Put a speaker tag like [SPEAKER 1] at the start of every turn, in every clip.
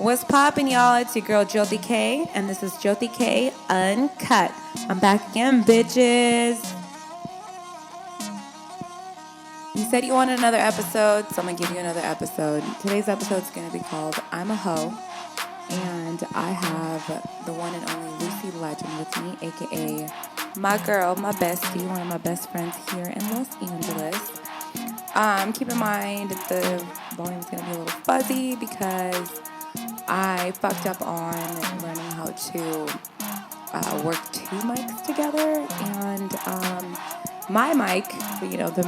[SPEAKER 1] What's poppin', y'all? It's your girl Joty Kay, and this is Joty Kay Uncut. I'm back again, bitches. You said you wanted another episode, so I'm gonna give you another episode. Today's episode is gonna be called I'm a Hoe, and I have the one and only Lucy Legend with me, aka my girl, my bestie, one of my best friends here in Los Angeles. Keep in mind that the volume's gonna be a little fuzzy because I fucked up on learning how to work two mics together, and my mic, you know, the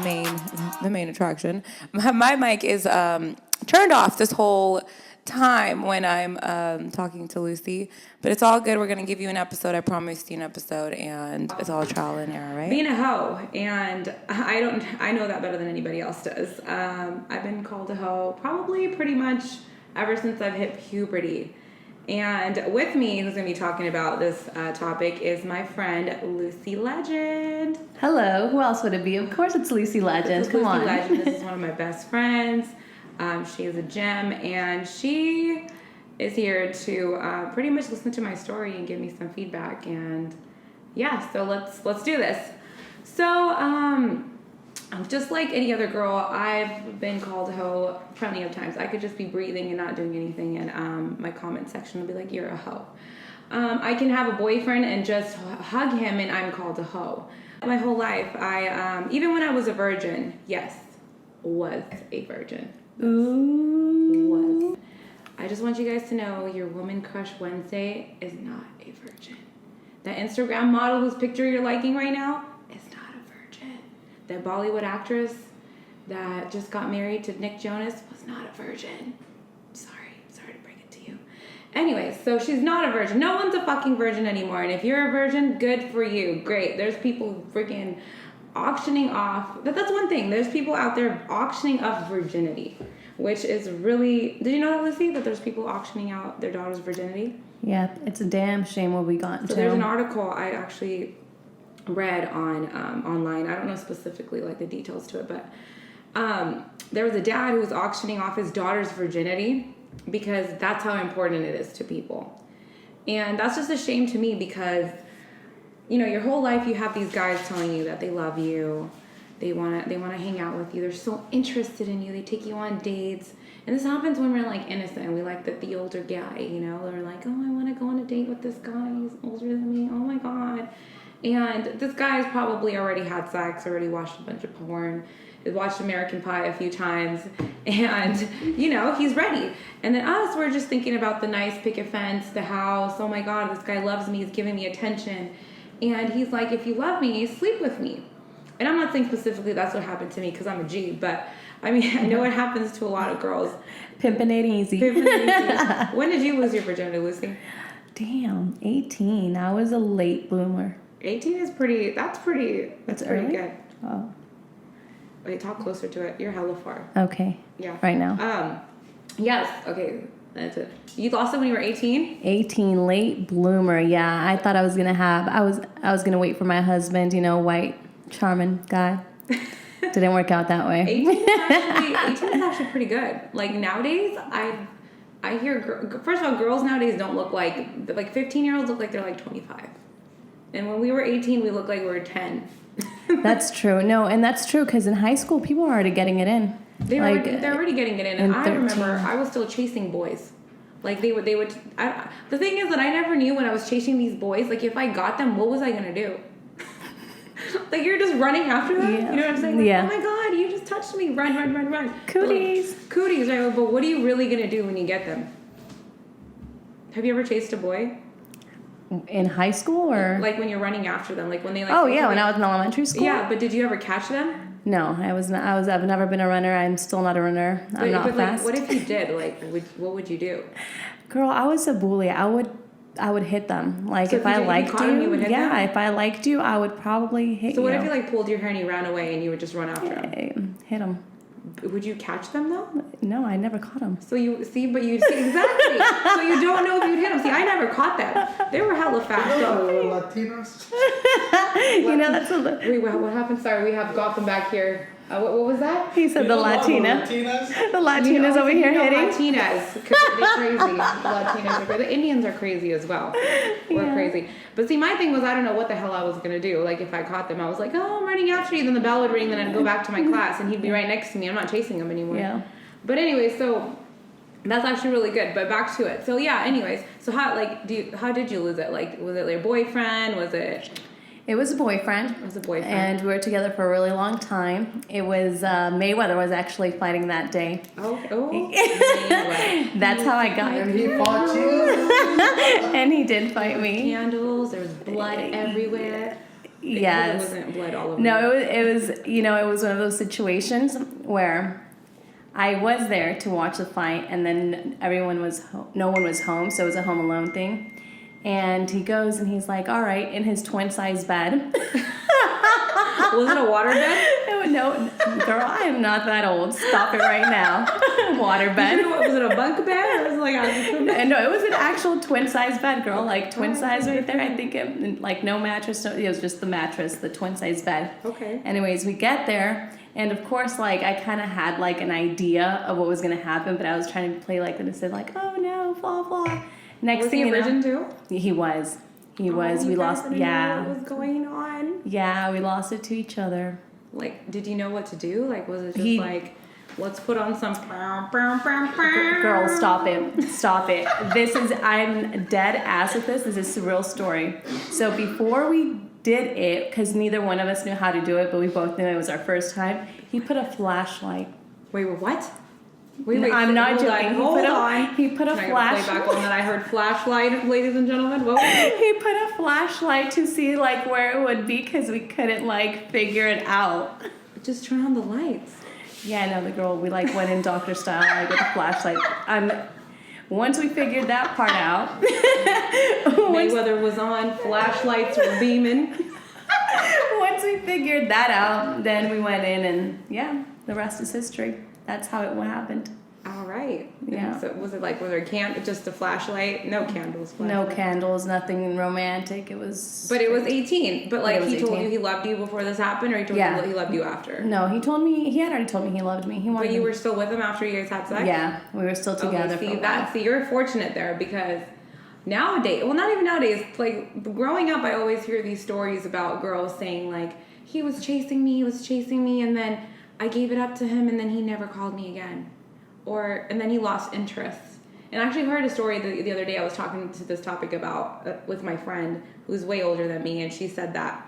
[SPEAKER 1] main attraction, my mic is turned off this whole time when I'm talking to Lucy, but it's all good. We're gonna give you an episode. I promised you an episode, and it's all trial and error, right?
[SPEAKER 2] Being a hoe, and I know that better than anybody else does. I've been called a hoe probably pretty much ever since I've hit puberty. And with me, who's going to be talking about this topic, is my friend, Lucy Legend.
[SPEAKER 3] Hello. Who else would it be? Of course it's Lucy Legend. Come on.
[SPEAKER 2] Legend. This is one of my best friends. She is a gem, and she is here to pretty much listen to my story and give me some feedback. And yeah, so let's do this. So, just like any other girl, I've been called a hoe plenty of times. I could just be breathing and not doing anything, and my comment section will be like, "You're a hoe." I can have a boyfriend and just hug him, and I'm called a hoe. My whole life, I even when I was a virgin, yes, was a virgin.
[SPEAKER 3] Ooh.
[SPEAKER 2] Was. I just want you guys to know, your Woman Crush Wednesday is not a virgin. That Instagram model whose picture you're liking right now is not a virgin. That Bollywood actress that just got married to Nick Jonas was not a virgin. Sorry to break it to you. Anyways, so she's not a virgin. No one's a fucking virgin anymore. And if you're a virgin, good for you. Great. There's people freaking auctioning off. That's one thing. There's people out there auctioning off virginity, which is really... Did you know that, Lucy? That there's people auctioning out their daughter's virginity?
[SPEAKER 3] Yeah, it's a damn shame what we got into.
[SPEAKER 2] So there's an article I actually read on online. I don't know specifically like the details to it, but there was a dad who was auctioning off his daughter's virginity because that's how important it is to people. And that's just a shame to me because, you know, your whole life you have these guys telling you that they love you, they want to hang out with you, they're so interested in you, they take you on dates. And this happens when we're like innocent and we like the older guy, you know, they're like, oh, I want to go on a date with this guy, he's older than me, oh my god. And this guy's probably already had sex, already watched a bunch of porn, watched American Pie a few times, and, you know, he's ready. And then us, we're just thinking about the nice picket fence, the house, oh my god, this guy loves me, he's giving me attention. And he's like, if you love me, sleep with me. And I'm not saying specifically that's what happened to me because I'm a G, but, I mean, I know it happens to a lot of girls.
[SPEAKER 3] Pimpin' ain't easy.
[SPEAKER 2] When did you lose your virginity, Lucy?
[SPEAKER 3] Damn, 18. I was a late bloomer.
[SPEAKER 2] 18 is that's pretty
[SPEAKER 3] early?
[SPEAKER 2] good.
[SPEAKER 3] Oh.
[SPEAKER 2] Wait, talk closer to it. You're hella far.
[SPEAKER 3] Okay.
[SPEAKER 2] Yeah.
[SPEAKER 3] Right now.
[SPEAKER 2] Yes. Okay. That's it. You lost it when you were 18?
[SPEAKER 3] 18, late bloomer. Yeah, I thought I was gonna have. I was gonna wait for my husband. You know, white, charming guy. Didn't work out that way.
[SPEAKER 2] 18 is actually pretty good. Like nowadays, I hear. First of all, girls nowadays don't look like 15-year-olds look like they're like 25. And when we were 18, we looked like we were 10.
[SPEAKER 3] That's true. No, and that's true because in high school, people are already getting it in.
[SPEAKER 2] They're already getting it in. And I remember I was still chasing boys. Like they would. The thing is that I never knew when I was chasing these boys. Like if I got them, what was I gonna do? Like you're just running after them.
[SPEAKER 3] Yeah.
[SPEAKER 2] You know what I'm saying? Like,
[SPEAKER 3] yeah.
[SPEAKER 2] Oh my god, you just touched me! Run!
[SPEAKER 3] Cooties.
[SPEAKER 2] Like, cooties, right? But what are you really gonna do when you get them? Have you ever chased a boy?
[SPEAKER 3] In high school or
[SPEAKER 2] like when you're running after them, like when they like.
[SPEAKER 3] Oh yeah, when I was in elementary school.
[SPEAKER 2] Yeah, but did you ever catch them?
[SPEAKER 3] No, I was not. I've never been a runner. I'm still not a runner. I'm not fast.
[SPEAKER 2] Like, what if you did? Like, what would you do?
[SPEAKER 3] Girl, I was a bully. I would hit them. Like
[SPEAKER 2] so
[SPEAKER 3] if I liked you,
[SPEAKER 2] them?
[SPEAKER 3] If I liked you, I would probably hit you.
[SPEAKER 2] So what if you like pulled your hair and you ran away and you would just run after them?
[SPEAKER 3] Hit them.
[SPEAKER 2] Would you catch them though?
[SPEAKER 3] No, I never caught them.
[SPEAKER 2] So you see, exactly. So you don't know if you'd hit them. See, I never caught them. They were hella fast.
[SPEAKER 4] Latinos.
[SPEAKER 3] You know that's a.
[SPEAKER 2] Wait, what happened? Sorry, we have got them back here. What was that?
[SPEAKER 3] He said the Latina. The Latinas over here hitting.
[SPEAKER 2] Latinas. They're crazy. Latinas are crazy. The Indians are crazy as well. We're crazy. But see, my thing was, I don't know what the hell I was going to do. Like, if I caught them, I was like, oh, I'm running after you. Then the bell would ring, then I'd go back to my class, and he'd be right next to me. I'm not chasing him anymore.
[SPEAKER 3] Yeah.
[SPEAKER 2] But anyway, so that's actually really good. But back to it. So, yeah, anyways. So, how did you lose it? Like, was it your boyfriend? Was it...
[SPEAKER 3] It was a boyfriend.
[SPEAKER 2] It was a boyfriend.
[SPEAKER 3] And we were together for a really long time. It was, Mayweather was actually fighting that day.
[SPEAKER 2] Oh. Mayweather.
[SPEAKER 3] That's how I got
[SPEAKER 4] And he fought you?
[SPEAKER 3] And he did fight me.
[SPEAKER 2] Candles, there was blood everywhere.
[SPEAKER 3] Yes.
[SPEAKER 2] It wasn't blood all over.
[SPEAKER 3] No, it was, it was one of those situations where I was there to watch the fight, and then no one was home, so it was a home alone thing. And he goes and he's like, all right, in his twin-size bed.
[SPEAKER 2] Was it a water bed?
[SPEAKER 3] No, girl, I am not that old. Stop it right now. Water bed.
[SPEAKER 2] Was it a bunk bed? Or was it like
[SPEAKER 3] No, it was an actual twin-size bed, girl. Like, twin-size right there. I think no mattress. No, it was just the mattress, the twin-size bed.
[SPEAKER 2] Okay.
[SPEAKER 3] Anyways, we get there. And, of course, like, I kind of had, like, an idea of what was going to happen. But I was trying to play, like, and said, like, oh, no, blah, blah. Next thing
[SPEAKER 2] he
[SPEAKER 3] you know,
[SPEAKER 2] virgin too?
[SPEAKER 3] He was. We lost. Yeah.
[SPEAKER 2] What was going on?
[SPEAKER 3] Yeah, we lost it to each other.
[SPEAKER 2] Like, did you know what to do? Like, was it just like, let's put on some...
[SPEAKER 3] Girl, stop it. I'm dead ass with this. This is a real story. So before we did it, because neither one of us knew how to do it, but we both knew it was our first time, he put a flashlight.
[SPEAKER 2] Wait, what?
[SPEAKER 3] I'm not joking.
[SPEAKER 2] Hold on.
[SPEAKER 3] He put a flashlight.
[SPEAKER 2] Play back on that. I heard flashlight, ladies and gentlemen. What was it?
[SPEAKER 3] He put a flashlight to see like where it would be because we couldn't like figure it out.
[SPEAKER 2] Just turn on the lights.
[SPEAKER 3] Yeah, no, the girl, we like went in doctor style like with a flashlight. Once we figured that part out,
[SPEAKER 2] Mayweather was on, flashlights were beaming.
[SPEAKER 3] Once we figured that out, then we went in and yeah, the rest is history. That's how it happened.
[SPEAKER 2] All right.
[SPEAKER 3] Yeah.
[SPEAKER 2] So was there just a flashlight? No candles.
[SPEAKER 3] No candles, nothing romantic. It was.
[SPEAKER 2] But it was 18. But like he told
[SPEAKER 3] 18.
[SPEAKER 2] you he loved you before this happened, or he told you he loved you after?
[SPEAKER 3] No, he had already told me he loved me.
[SPEAKER 2] But you were still with him after you guys had sex?
[SPEAKER 3] Yeah, we were still together.
[SPEAKER 2] Okay, see, you're fortunate there because nowadays, well, not even nowadays, like growing up, I always hear these stories about girls saying like, he was chasing me, and then I gave it up to him, and then he never called me again. And then he lost interest. And I actually heard a story the other day. I was talking to this topic about with my friend who's way older than me, and she said that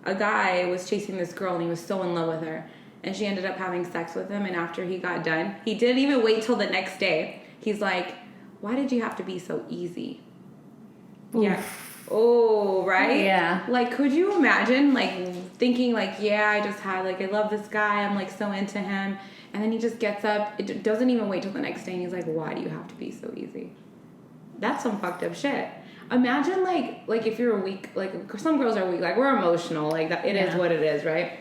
[SPEAKER 2] a guy was chasing this girl, and he was so in love with her, and she ended up having sex with him, and after he got done, he didn't even wait till the next day. He's like, why did you have to be so easy? Oof. Yeah. Oh, right?
[SPEAKER 3] Yeah.
[SPEAKER 2] Like, could you imagine, like, thinking, like, yeah, I just had, like, I love this guy. I'm, like, so into him. And then he just gets up. It doesn't even wait till the next day. And he's like, why do you have to be so easy? That's some fucked up shit. Imagine, like if you're weak, like, some girls are weak. Like, we're emotional. Like, that. It is what it is, right?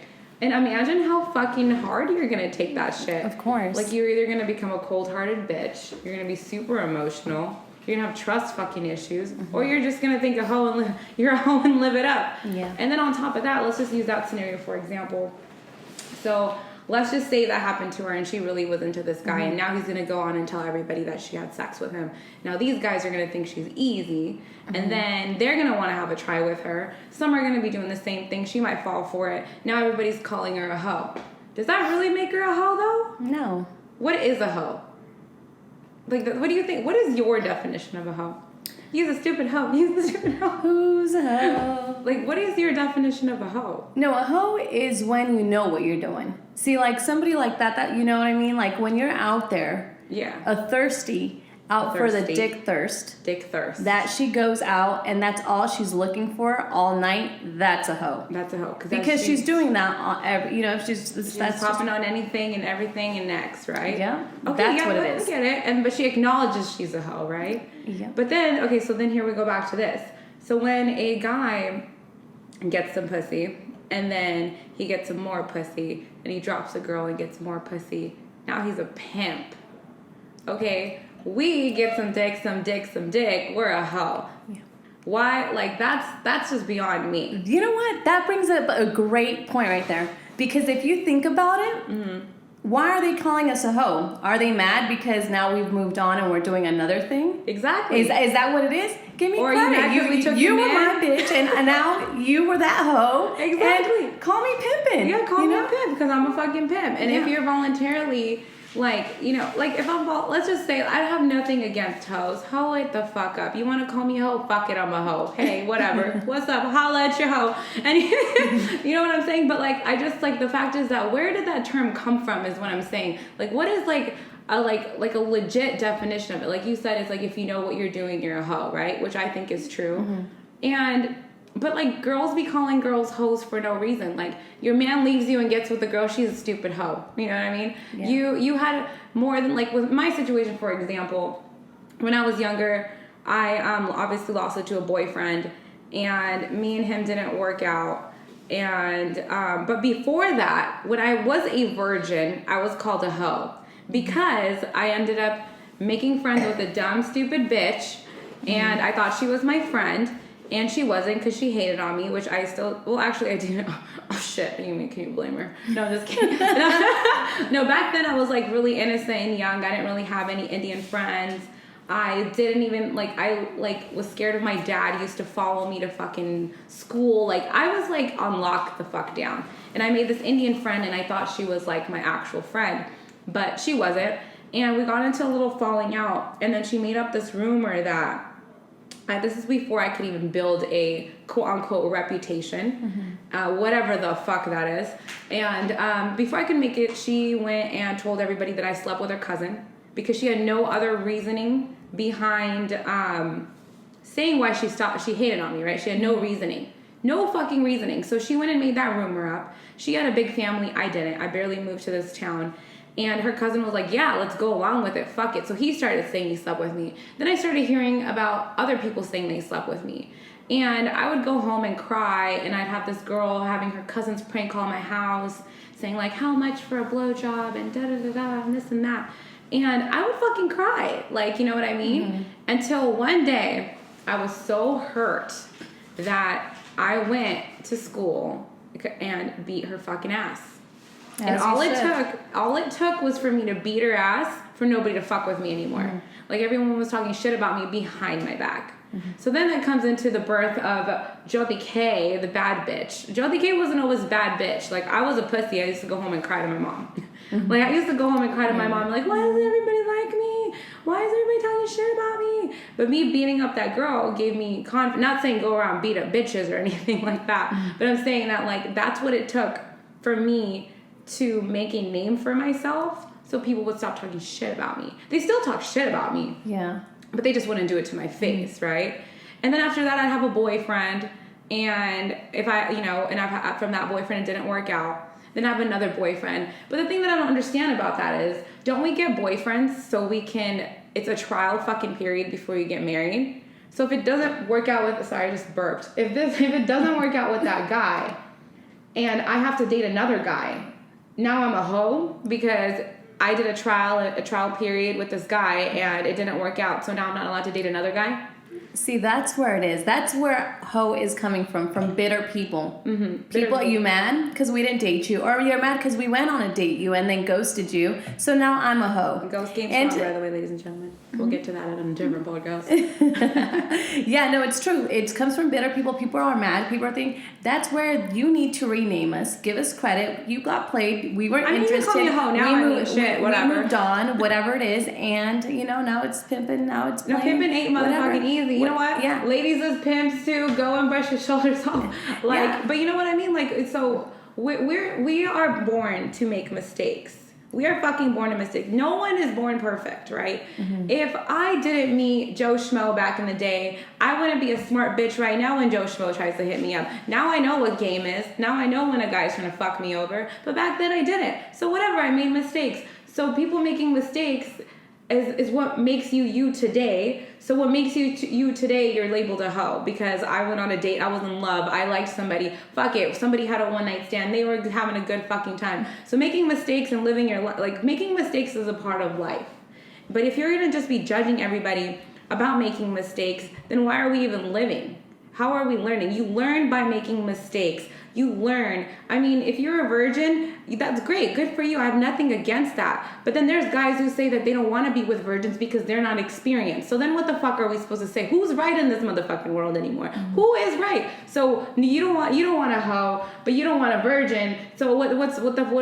[SPEAKER 2] And imagine how fucking hard you're going to take that shit.
[SPEAKER 3] Of course.
[SPEAKER 2] Like, you're either going to become a cold-hearted bitch. You're going to be super emotional. You're going to have trust fucking issues. Mm-hmm. Or you're just going to think you're a hoe and live it up.
[SPEAKER 3] Yeah.
[SPEAKER 2] And then on top of that, let's just use that scenario for example. So let's just say that happened to her and she really was into this guy. Mm-hmm. And now he's going to go on and tell everybody that she had sex with him. Now these guys are going to think she's easy. Mm-hmm. And then they're going to want to have a try with her. Some are going to be doing the same thing. She might fall for it. Now everybody's calling her a hoe. Does that really make her a hoe though?
[SPEAKER 3] No.
[SPEAKER 2] What is a hoe? Like, what do you think? What is your definition of a hoe? Use a stupid hoe. Use the stupid hoe.
[SPEAKER 3] Who's a hoe?
[SPEAKER 2] Like, what is your definition of a hoe?
[SPEAKER 3] No, a hoe is when you know what you're doing. See, like, somebody like that, you know what I mean? Like, when you're out there, a thirsty, for the dick thirst.
[SPEAKER 2] Dick thirst.
[SPEAKER 3] That she goes out, and that's all she's looking for all night, that's a hoe.
[SPEAKER 2] That's a hoe.
[SPEAKER 3] Because she's doing that on every, she's
[SPEAKER 2] popping on anything and everything and next, right?
[SPEAKER 3] Yeah.
[SPEAKER 2] Okay,
[SPEAKER 3] that's what it is.
[SPEAKER 2] I get it. But she acknowledges she's a hoe, right?
[SPEAKER 3] Yeah.
[SPEAKER 2] But then, so then here we go back to this. So when a guy gets some pussy, and then he gets some more pussy, and he drops a girl and gets more pussy, now he's a pimp. Okay? We get some dick, we're a hoe. Yeah. Why? Like, that's just beyond me.
[SPEAKER 3] You know what? That brings up a great point right there. Because if you think about it, why are they calling us a hoe? Are they mad because now we've moved on and we're doing another thing?
[SPEAKER 2] Exactly.
[SPEAKER 3] Is that what it is? Give me
[SPEAKER 2] Or
[SPEAKER 3] credit. You were
[SPEAKER 2] man?
[SPEAKER 3] my bitch, and now you were that hoe.
[SPEAKER 2] Exactly.
[SPEAKER 3] And call me pimpin'.
[SPEAKER 2] Yeah, call me a pimp because I'm a fucking pimp. And if you're voluntarily, like, you know, like if let's just say I have nothing against hoes. Hoe it the fuck up. You want to call me a hoe? Fuck it, I'm a hoe. Hey, whatever. What's up? Holla at your hoe. And you know what I'm saying? But like, I just like the fact is that where did that term come from? Is what I'm saying. Like, what is like a legit definition of it? Like you said, it's like if you know what you're doing, you're a hoe, right? Which I think is true. But like girls be calling girls hoes for no reason. Like your man leaves you and gets with the girl, she's a stupid hoe. You know what I mean? Yeah. You had more than like with my situation, for example, when I was younger, I obviously lost it to a boyfriend, and me and him didn't work out. And but before that, when I was a virgin, I was called a hoe because I ended up making friends with a dumb, stupid bitch, and I thought she was my friend. And she wasn't because she hated on me, which I still, well, actually, I didn't. Oh, shit. Can you blame her? No, I'm just kidding. No, back then I was, like, really innocent and young. I didn't really have any Indian friends. I didn't even, like, I, like, was scared of my dad. He used to follow me to fucking school. Like, I was, like, on lock the fuck down. And I made this Indian friend, and I thought she was, like, my actual friend. But she wasn't. And we got into a little falling out. And then she made up this rumor that, this is before I could even build a quote-unquote reputation, whatever the fuck that is. And before I could make it, she went and told everybody that I slept with her cousin because she had no other reasoning behind saying why she hated on me, right? She had no reasoning. No fucking reasoning. So she went and made that rumor up. She had a big family. I didn't. I barely moved to this town. And her cousin was like, yeah, let's go along with it. Fuck it. So he started saying he slept with me. Then I started hearing about other people saying they slept with me. And I would go home and cry, and I'd have this girl having her cousins prank call my house, saying like, how much for a blowjob, and da-da-da-da, and this and that. And I would fucking cry. Like, you know what I mean? Until one day, I was so hurt that I went to school and beat her fucking ass. And all it took was for me to beat her ass for nobody to fuck with me anymore. Like everyone was talking shit about me behind my back. So then that comes into the birth of Joty Kay, the bad bitch. Joty Kay wasn't always bad bitch. Like I was a pussy. I used to go home and cry to my mom. Like I used to go home and cry to my mom. Like, why doesn't everybody like me? Why is everybody talking shit about me? But me beating up that girl gave me confidence. Not saying go around beat up bitches or anything like that. But I'm saying that like that's what it took for me to make a name for myself so people would stop talking shit about me. They still talk shit about me.
[SPEAKER 3] Yeah.
[SPEAKER 2] But they just wouldn't do it to my face, right? And then after that, I'd have a boyfriend. And if I, from that boyfriend, it didn't work out. Then I have another boyfriend. But the thing that I don't understand about that is, don't we get boyfriends so we can, it's a trial fucking period before you get married? So if it doesn't work out with, sorry, I just burped. If it doesn't work out with that guy, and I have to date another guy, now I'm a hoe because I did a trial period with this guy and it didn't work out. So now I'm not allowed to date another guy.
[SPEAKER 3] See, that's where it is. That's where hoe is coming from bitter people. People, are you mad because we didn't date you? Or you're mad because we went on a date you and then ghosted you. So now I'm a hoe.
[SPEAKER 2] Ghost game's not, by the way, ladies and gentlemen. We'll get to that on a different podcast.
[SPEAKER 3] Yeah, no, it's true. It comes from bitter people. People are mad. People are thinking, that's where you need to rename us. Give us credit. You got played. We weren't interested.
[SPEAKER 2] Call me a hoe now.
[SPEAKER 3] We moved on, whatever it is. And, now it's pimping. Now it's playing.
[SPEAKER 2] No, pimping ain't motherfucking easy. You know what?
[SPEAKER 3] Yeah.
[SPEAKER 2] Ladies as pimps too. Go and brush your shoulders off. But you know what I mean? Like, so we are born to make mistakes. We are fucking born to mistake. No one is born perfect, right? If I didn't meet Joe Schmo back in the day, I wouldn't be a smart bitch right now when Joe Schmo tries to hit me up. Now I know what game is. Now I know when a guy's trying to fuck me over. But back then I didn't. So whatever, I made mistakes. So people making mistakes is what makes you today. So what makes you today, you're labeled a hoe because I went on a date, I was in love, I liked somebody, fuck it, somebody had a one night stand, they were having a good fucking time. So making mistakes and living your life, like making mistakes is a part of life. But if you're gonna just be judging everybody about making mistakes, then why are we even living? How are we learning? You learn by making mistakes. You learn. I mean, if you're a virgin, that's great. Good for you. I have nothing against that. But then there's guys who say that they don't want to be with virgins because they're not experienced. So then what the fuck are we supposed to say? Who's right in this motherfucking world anymore? Mm-hmm. Who is right? So you don't want a hoe, but you don't want a virgin. So what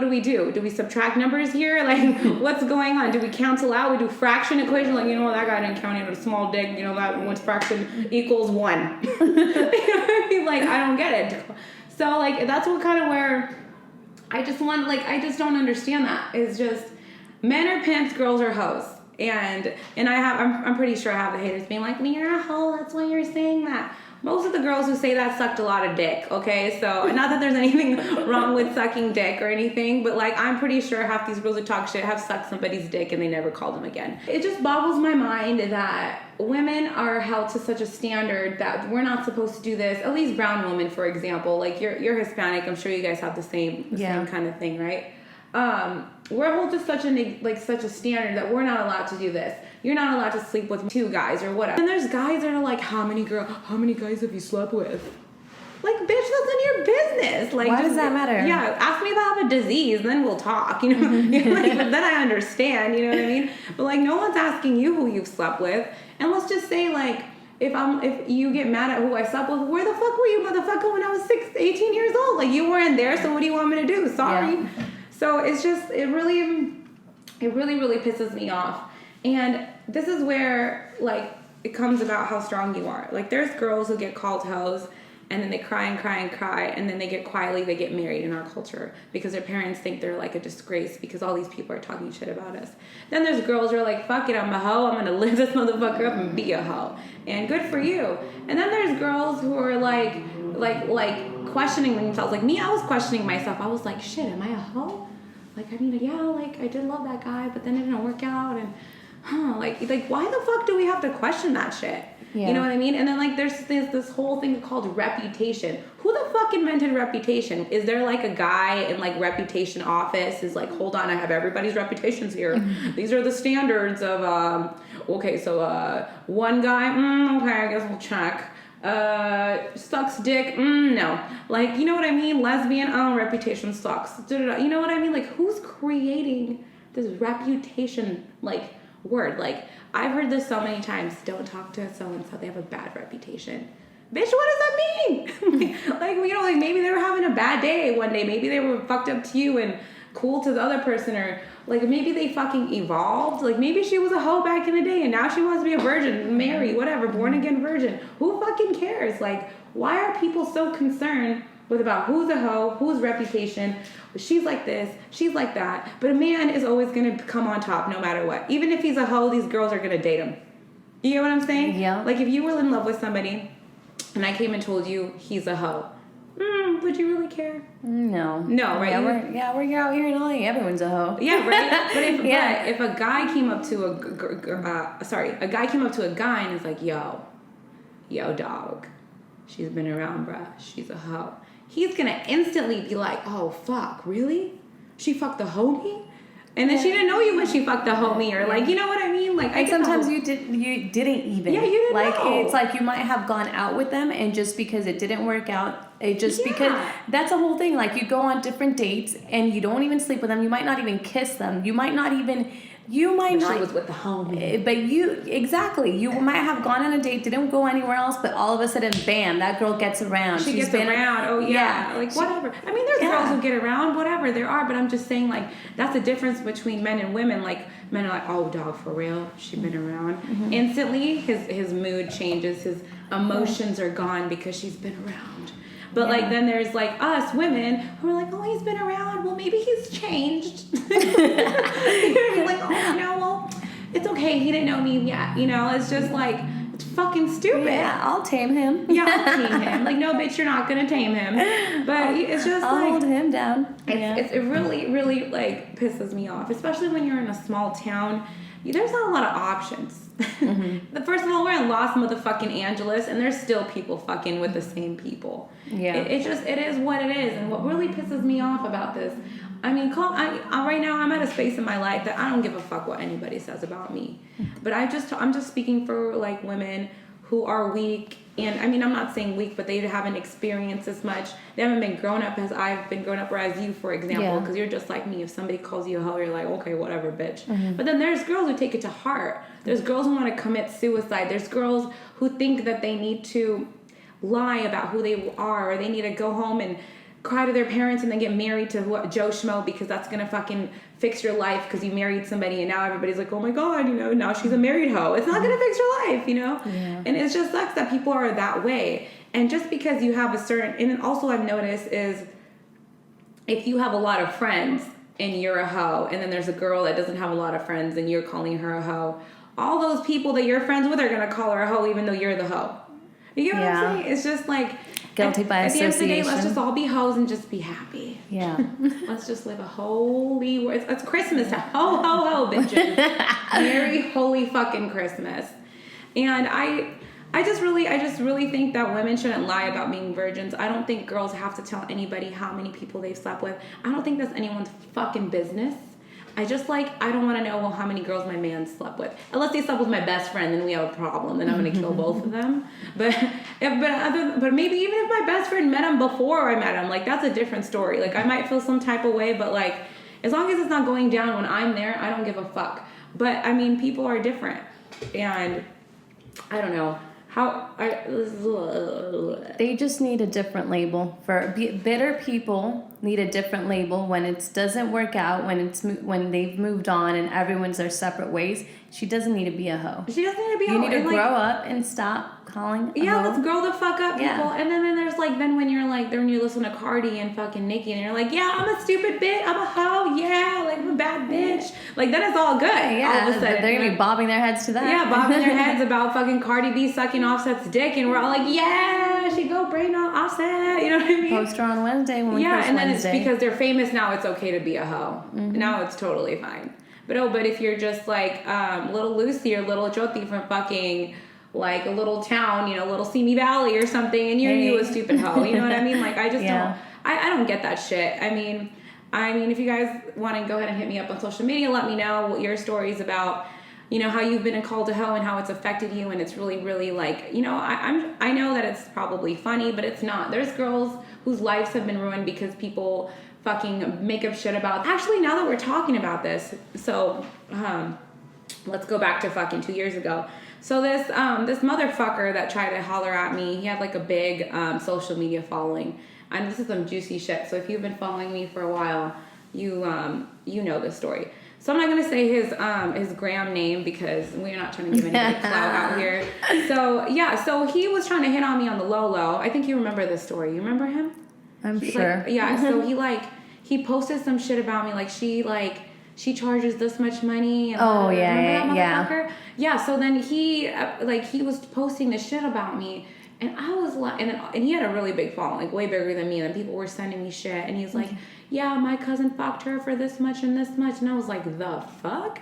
[SPEAKER 2] do we do? Do we subtract numbers here? Like, what's going on? Do we cancel out? We do fraction equation? Like, you know, that guy didn't count, with a small dick, that one's fraction equals 1. You know what I mean? Like, I don't get it. So, like, that's what kind of where I just don't understand that. It's just, men are pimps, girls are hoes. And I'm pretty sure I have the haters being like, you're a hoe, that's why you're saying that. Most of the girls who say that sucked a lot of dick, okay? So, not that there's anything wrong with sucking dick or anything, but, like, I'm pretty sure half these girls who talk shit have sucked somebody's dick and they never called them again. It just boggles my mind that women are held to such a standard that we're not supposed to do this. At least brown women, for example. Like, you're Hispanic. I'm sure you guys have the same kind of thing, right? We're held to such a standard that we're not allowed to do this. You're not allowed to sleep with 2 guys or whatever. And there's guys that are like, how many guys have you slept with? Like, bitch, that's none of your business. Like,
[SPEAKER 3] why does that matter?
[SPEAKER 2] Yeah, ask me if I have a disease, then we'll talk. Like, then I understand. You know what I mean? But like, no one's asking you who you've slept with. And let's just say, like, if you get mad at who I slept with, where the fuck were you, motherfucker, when I was 18 years old? Like, you weren't there, so what do you want me to do? Sorry. Yeah. So it's just, it really, really pisses me off. And this is where, like, it comes about how strong you are. Like, there's girls who get called hoes, and then they cry and cry and cry, and then they get married in our culture because their parents think they're like a disgrace because all these people are talking shit about us. Then there's girls who are like, fuck it, I'm a hoe, I'm gonna live this motherfucker up and be a hoe. And good for you. And then there's girls who are like questioning themselves. Like me, I was questioning myself. I was like, shit, am I a hoe? Like, I mean, yeah, like, I did love that guy, but then it didn't work out, and like why the fuck do we have to question that shit? Yeah. You know what I mean? And then, like, there's this whole thing called reputation. Who the fuck invented reputation? Is there, like, a guy in, like, reputation office is like, hold on, I have everybody's reputations here. These are the standards of, okay, so, one guy, okay, I guess we'll check. Sucks dick, no. Like, you know what I mean? Lesbian, reputation sucks. You know what I mean? Like, who's creating this reputation, like, word? Like, I've heard this so many times. Don't talk to so-and-so. They have a bad reputation. Bitch, what does that mean? like, maybe they were having a bad day one day. Maybe they were fucked up to you and cool to the other person. Or, like, maybe they fucking evolved. Like, maybe she was a hoe back in the day and now she wants to be a virgin, Mary, whatever, born-again virgin. Who fucking cares? Like, why are people so concerned with about who's a hoe, whose reputation, she's like this, she's like that. But a man is always going to come on top no matter what. Even if he's a hoe, these girls are going to date him. You get what I'm saying? Yeah. Like, if you were in love with somebody and I came and told you he's a hoe, would you really care?
[SPEAKER 3] No.
[SPEAKER 2] No, right?
[SPEAKER 3] We're out here in LA. Everyone's a hoe.
[SPEAKER 2] Yeah, right? But if a guy came up to a guy came up to a guy and is like, yo, dog, she's been around, bruh. She's a hoe. He's going to instantly be like, oh, fuck, really? She fucked the homie? And then she didn't know you when she fucked the homie, or like, you know what I mean? Like,
[SPEAKER 3] and sometimes you didn't even.
[SPEAKER 2] Yeah, you didn't know.
[SPEAKER 3] It's like you might have gone out with them, and just because it didn't work out, because that's a whole thing. Like, you go on different dates, and you don't even sleep with them. You might not even kiss them. You might not. She
[SPEAKER 2] was with the homie.
[SPEAKER 3] But you might have gone on a date, didn't go anywhere else, but all of a sudden, bam, that girl gets around.
[SPEAKER 2] She's gets around. Oh, yeah. Like, whatever. I mean, there's girls who get around, whatever. There are, but I'm just saying, like, that's the difference between men and women. Like, men are like, oh, dog, for real? She's been around. Mm-hmm. Instantly, his mood changes. His emotions are gone because she's been around. But, like, then there's, like, us women who are like, oh, he's been around. Well, maybe he's changed. You're like, oh, well, it's okay. He didn't know me yet. It's just, like, it's fucking stupid.
[SPEAKER 3] Yeah, I'll tame him.
[SPEAKER 2] Yeah, I'll tame him. Like, no, bitch, you're not going to tame him. But it's just,
[SPEAKER 3] I'll hold him down.
[SPEAKER 2] It really, really, like, pisses me off. Especially when you're in a small town. There's not a lot of options. Mm-hmm. First of all, we're in Los motherfucking Angeles, and there's still people fucking with the same people. Yeah, it is what it is. And what really pisses me off about this, I mean, right now I'm at a space in my life that I don't give a fuck what anybody says about me. But I'm just speaking for like women who are weak. And I mean, I'm not saying weak, but they haven't experienced as much. They haven't been grown up as I've been grown up, or as you, for example, because you're just like me. If somebody calls you a hoe, you're like, okay, whatever, bitch. But then there's girls who take it to heart. There's girls who want to commit suicide. There's girls who think that they need to lie about who they are, or they need to go home and cry to their parents and then get married to Joe Schmo, because that's gonna fucking fix your life because you married somebody, and now everybody's like, oh my god, you know, now she's a married hoe. It's not gonna fix your life, you know. And it just sucks that people are that way. And just because you have a certain, and also I've noticed is, if you have a lot of friends and you're a hoe, and then there's a girl that doesn't have a lot of friends and you're calling her a hoe, all those people that you're friends with are gonna call her a hoe even though you're the hoe. You get what I'm saying? It's just like,
[SPEAKER 3] guilty by association.
[SPEAKER 2] At the end of the day, let's just all be hoes and just be happy.
[SPEAKER 3] Yeah.
[SPEAKER 2] Let's just live a holy. It's Christmas time. Ho ho ho, bitches. Merry holy fucking Christmas. And I just really think that women shouldn't lie about being virgins. I don't think girls have to tell anybody how many people they've slept with. I don't think that's anyone's fucking business. I don't want to know how many girls my man slept with. Unless they slept with my best friend, then we have a problem. Then I'm going to kill both of them. But maybe even if my best friend met him before I met him, like, that's a different story. Like, I might feel some type of way, but, like, as long as it's not going down when I'm there, I don't give a fuck. But, I mean, people are different. And I don't know.
[SPEAKER 3] They just need a different label. Bitter people need a different label when it doesn't work out, when they've moved on and everyone's their separate ways. She doesn't need to be a hoe.
[SPEAKER 2] She doesn't need to be a hoe.
[SPEAKER 3] You need to grow up and stop calling a hoe.
[SPEAKER 2] Let's grow the fuck up, people.
[SPEAKER 3] Yeah.
[SPEAKER 2] And then there's like, then when you're like, then you listen to Cardi and fucking Nicki and you're like, yeah, I'm a stupid bitch, I'm a hoe, yeah, like, I'm a bad bitch. Like, then it's all good.
[SPEAKER 3] Yeah,
[SPEAKER 2] all of a sudden,
[SPEAKER 3] they're gonna be bobbing their heads to that.
[SPEAKER 2] Yeah, bobbing their heads about fucking Cardi B sucking Offset's dick, and we're all like, yeah, she go brain on Offset, you know what I mean?
[SPEAKER 3] Poster on Wednesday when we post
[SPEAKER 2] and then
[SPEAKER 3] Wednesday.
[SPEAKER 2] it's because they're famous now, it's okay to be a hoe. Now it's totally fine. But if you're just like little Lucy or little Joty from fucking like a little town, you know, little Simi Valley or something, and you a stupid hoe, you know what I mean? Like, I just I don't get that shit. I mean, if you guys want to go ahead and hit me up on social media, let me know what your stories about, you know, how you've been called a hoe and how it's affected you, and it's really, really like, you know, I know that it's probably funny, but it's not. There's girls whose lives have been ruined because people fucking make up shit about. Actually, now that we're talking about this, so let's go back to fucking 2 years ago. So this motherfucker that tried to holler at me, he had like a big social media following, and this is some juicy shit. So if you've been following me for a while, you know this story. So I'm not gonna say his gram name because we're not trying to give anybody clout out here. So yeah, so he was trying to hit on me on the low. I think you remember this story. You remember him?
[SPEAKER 3] I'm sure.
[SPEAKER 2] Like, yeah. So he posted some shit about me, like she charges this much money. And remember that motherfucker? Yeah. So then he was posting this shit about me, and I was like, and he had a really big following, like way bigger than me, and people were sending me shit, and he was like, yeah, my cousin fucked her for this much and this much, and I was like, the fuck?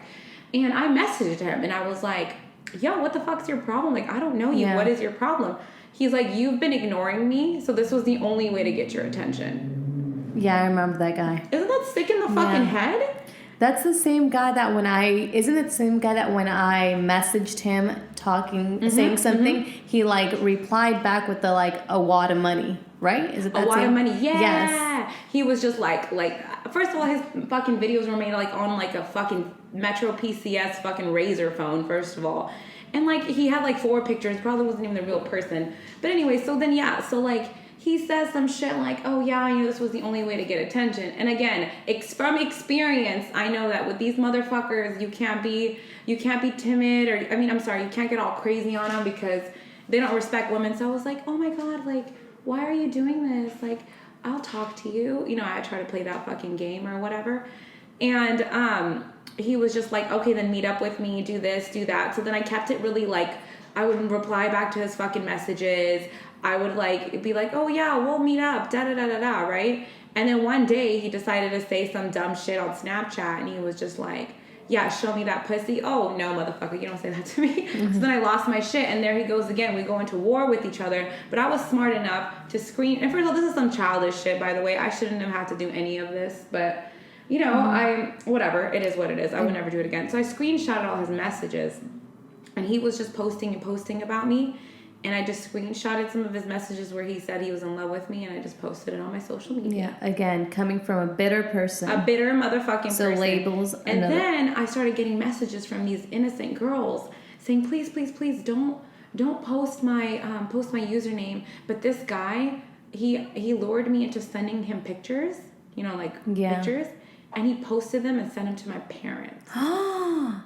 [SPEAKER 2] And I messaged him, and I was like, yo, what the fuck's your problem? Like, I don't know you. Yeah. What is your problem? He's like, you've been ignoring me, so this was the only way to get your attention.
[SPEAKER 3] Yeah, I remember that guy.
[SPEAKER 2] Isn't that sick in the fucking head?
[SPEAKER 3] That's the same guy that when I messaged him saying something, he like replied back with the like a wad of money, right? Is it that
[SPEAKER 2] a wad of money? Yeah.
[SPEAKER 3] Yes.
[SPEAKER 2] He was just like first of all, his fucking videos were made like on like a fucking Metro PCS fucking Razor phone, first of all. And like he had like 4 pictures, probably wasn't even the real person. But anyway, so like he says some shit like, oh yeah, you know, this was the only way to get attention. And again, from experience, I know that with these motherfuckers, you can't be timid, or you can't get all crazy on them because they don't respect women. So I was like, oh my god, like, why are you doing this? Like, I'll talk to you. You know, I try to play that fucking game or whatever. And he was just like, okay, then meet up with me, do this, do that. So then I kept it really like, I would reply back to his fucking messages. I would like be like, oh yeah, we'll meet up, da da da da da, right? And then one day he decided to say some dumb shit on Snapchat, and he was just like, yeah, show me that pussy. Oh no, motherfucker, you don't say that to me. So then I lost my shit, and there he goes again. We go into war with each other. But I was smart enough to screen. And first of all, this is some childish shit, by the way. I shouldn't have had to do any of this, but you know, whatever, it is what it is. I would never do it again. So I screenshotted all his messages, and he was just posting about me. And I just screenshotted some of his messages where he said he was in love with me, and I just posted it on my social media.
[SPEAKER 3] Yeah, again, coming from a bitter person.
[SPEAKER 2] A bitter motherfucking person.
[SPEAKER 3] So labels.
[SPEAKER 2] And then I started getting messages from these innocent girls saying, please, please, please don't post my username. But this guy, he lured me into sending him pictures, you know, like pictures. And he posted them and sent them to my parents.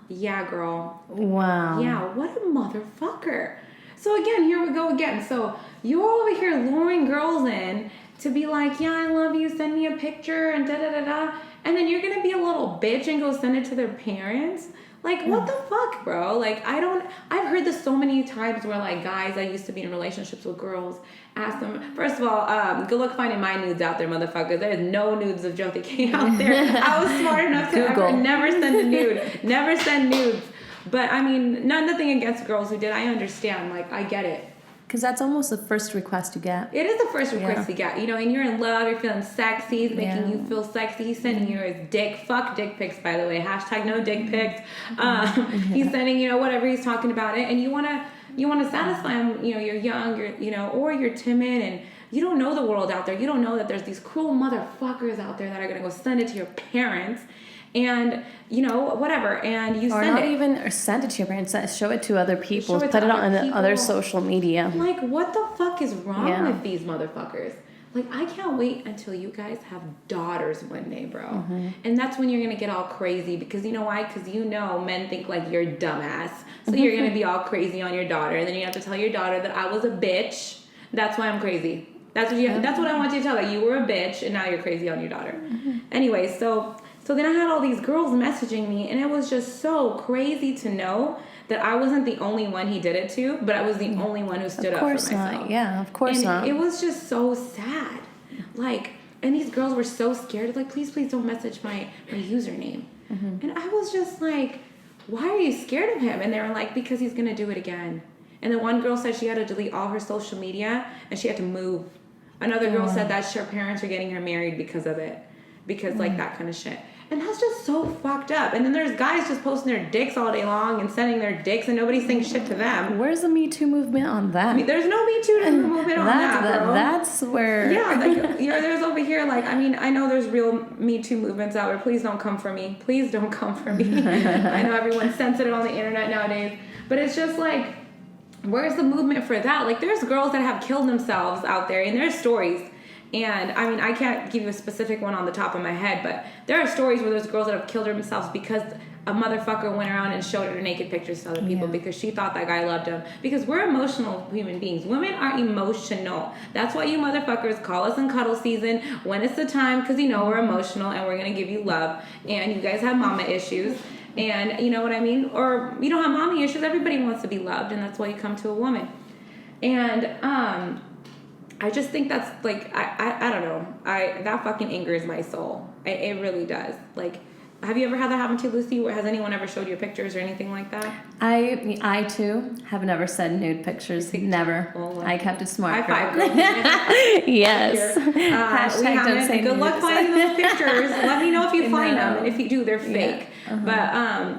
[SPEAKER 2] Yeah, girl.
[SPEAKER 3] Wow.
[SPEAKER 2] Yeah, what a motherfucker. So again, here we go again. So you're over here luring girls in to be like, yeah, I love you, send me a picture, and da-da-da-da. And then you're going to be a little bitch and go send it to their parents? Like, what the fuck, bro? Like, I've heard this so many times where, like, guys that used to be in relationships with girls ask them, first of all, good luck finding my nudes out there, motherfuckers. There's no nudes of Joty Kay out there. I was smart enough to never send a nude. Never send nudes. But, I mean, nothing against girls who did. I understand. Like, I get it.
[SPEAKER 3] Because that's almost the first request you get.
[SPEAKER 2] It is the first request you get. You know, and you're in love, you're feeling sexy, he's making you feel sexy. He's sending you his dick. Fuck dick pics, by the way. Hashtag no dick pics. He's sending, you know, whatever he's talking about it. And you want to satisfy him. You know, you're young, or you're timid, and you don't know the world out there. You don't know that there's these cruel motherfuckers out there that are going to go send it to your parents. And, you know, whatever, and you send it.
[SPEAKER 3] Or send it to your parents, show it to other people, put it on other social media.
[SPEAKER 2] Like, what the fuck is wrong with these motherfuckers? Like, I can't wait until you guys have daughters one day, bro. And that's when you're going to get all crazy, because you know why? Because you know men think like you're dumbass. So you're going to be all crazy on your daughter, and then you have to tell your daughter that I was a bitch. That's why I'm crazy. That's what I want you to tell her. You were a bitch, and now you're crazy on your daughter. Anyway, So then I had all these girls messaging me, and it was just so crazy to know that I wasn't the only one he did it to, but I was the only one who stood up for myself.
[SPEAKER 3] Of course not. Yeah, of course not.
[SPEAKER 2] It was just so sad. Like, and these girls were so scared. Like, please don't message my username. And I was just like, why are you scared of him? And they were like, because he's going to do it again. And then one girl said she had to delete all her social media, and she had to move. Another girl said that her parents are getting her married because of it. Because, like, that kind of shit. And that's just so fucked up. And then there's guys just posting their dicks all day long and sending their dicks, and nobody's saying shit to them.
[SPEAKER 3] Where's the Me Too movement on that?
[SPEAKER 2] I mean, there's no Me Too movement on that, bro.
[SPEAKER 3] That's where...
[SPEAKER 2] Yeah, like, there's over here, like, I mean, I know there's real Me Too movements out there. Please don't come for me. Please don't come for me. I know everyone's sensitive on the internet nowadays. But it's just like, where's the movement for that? Like, there's girls that have killed themselves out there, and there's stories. And, I mean, I can't give you a specific one on the top of my head, but there are stories where there's girls that have killed themselves because a motherfucker went around and showed her naked pictures to other people because she thought that guy loved him. Because we're emotional human beings. Women are emotional. That's why you motherfuckers call us in cuddle season when it's the time, because you know we're emotional and we're going to give you love. And you guys have mama issues. And, you know what I mean? Or you don't have mommy issues. Everybody wants to be loved, and that's why you come to a woman. And, I just think that's, like, I don't know. That fucking angers my soul. It really does. Like, have you ever had that happen to you, Lucy? Has anyone ever showed you pictures or anything like that?
[SPEAKER 3] I too, have never sent nude pictures. Never.
[SPEAKER 2] Well,
[SPEAKER 3] I kept it smart.
[SPEAKER 2] High five, girl.
[SPEAKER 3] Yes. Hashtag don't say
[SPEAKER 2] good luck
[SPEAKER 3] nudes.
[SPEAKER 2] finding those pictures. Let me know if you find them. And if you do, they're fake.
[SPEAKER 3] Yeah.